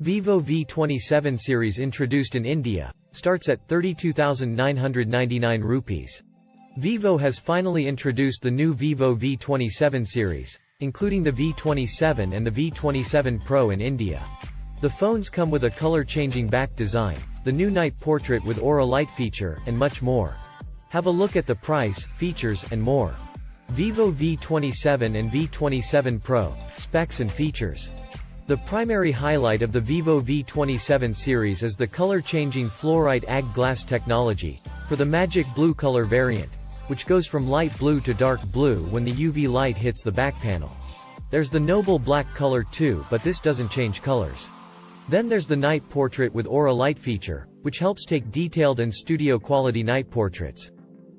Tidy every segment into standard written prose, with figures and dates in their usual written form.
Vivo V27 series introduced in India, starts at 32,999 rupees. Vivo has finally introduced the new Vivo V27 series, including the V27 and the V27 Pro in India. The phones come with a color-changing back design, the new night portrait with aura light feature, and much more. Have a look at the price, features, and more. Vivo V27 and V27 Pro, specs and features. The primary highlight of the Vivo V27 series is the color-changing fluorite AG glass technology, for the magic blue color variant, which goes from light blue to dark blue when the UV light hits the back panel. There's the noble black color too, but this doesn't change colors. Then there's the night portrait with aura light feature, which helps take detailed and studio quality night portraits.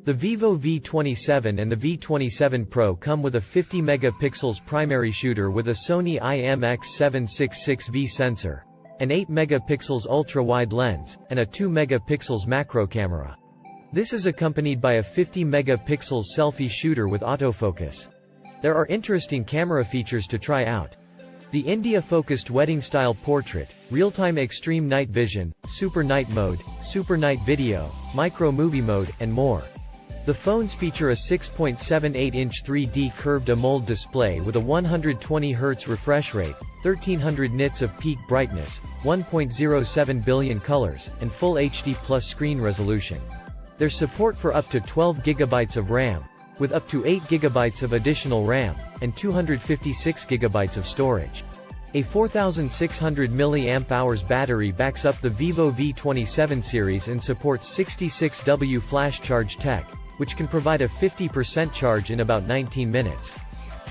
The Vivo V27 and the V27 Pro come with a 50 megapixels primary shooter with a Sony IMX766V sensor, an 8 megapixels ultra-wide lens, and a 2 megapixels macro camera. This is accompanied by a 50 megapixels selfie shooter with autofocus. There are interesting camera features to try out. The India-focused wedding-style portrait, real-time extreme night vision, super night mode, super night video, micro movie mode, and more. The phones feature a 6.78-inch 3D curved AMOLED display with a 120 Hz refresh rate, 1300 nits of peak brightness, 1.07 billion colors, and full HD plus screen resolution. There's support for up to 12 GB of RAM, with up to 8 GB of additional RAM, and 256 GB of storage. A 4600 mAh battery backs up the Vivo V27 series and supports 66W flash charge tech, which can provide a 50% charge in about 19 minutes.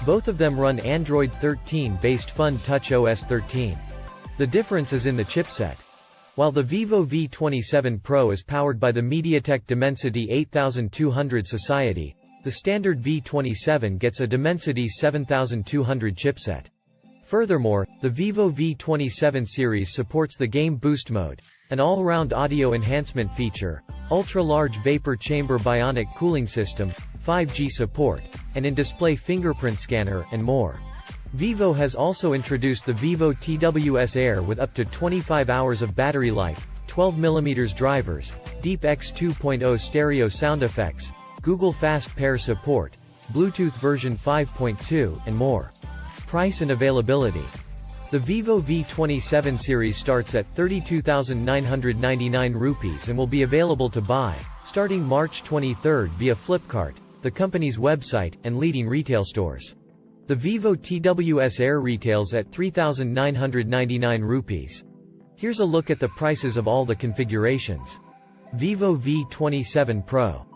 Both of them run Android 13-based Fun Touch OS 13. The difference is in the chipset. While the Vivo V27 Pro is powered by the MediaTek Dimensity 8200 Society, the standard V27 gets a Dimensity 7200 chipset. Furthermore, the Vivo V27 series supports the Game Boost mode, an all-around audio enhancement feature, ultra-large vapor chamber bionic cooling system, 5G support, and in-display fingerprint scanner, and more. Vivo has also introduced the Vivo TWS Air with up to 25 hours of battery life, 12mm drivers, Deep X 2.0 stereo sound effects, Google Fast Pair support, Bluetooth version 5.2, and more. Price and availability. The Vivo V27 series starts at 32,999 rupees and will be available to buy, starting March 23 via Flipkart, the company's website, and leading retail stores. The Vivo TWS Air retails at 3,999 rupees. Here's a look at the prices of all the configurations. Vivo V27 Pro.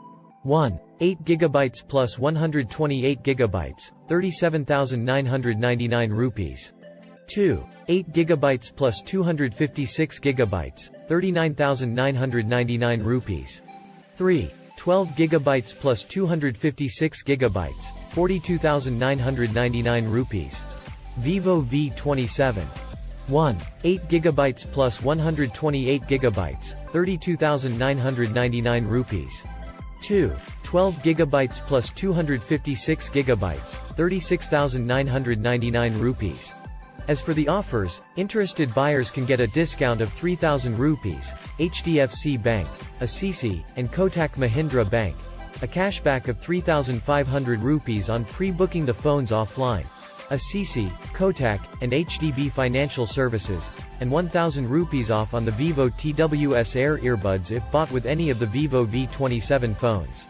1. 8 GB plus 128 GB, 37,999 rupees. 2. 8 GB plus 256 GB, 39,999 rupees. 3. 12 GB plus 256 GB, 42,999 rupees. Vivo V27. 1. 8 GB plus 128 GB, 32,999 rupees. 2. 12 GB plus 256 GB, 36,999 rupees. As for the offers, interested buyers can get a discount of 3,000 rupees, HDFC Bank, Assisi, and Kotak Mahindra Bank, a cashback of 3,500 rupees on pre-booking the phones offline, Assisi, Kotak, and HDB Financial Services, and 1,000 rupees off on the Vivo TWS Air earbuds if bought with any of the Vivo V27 phones.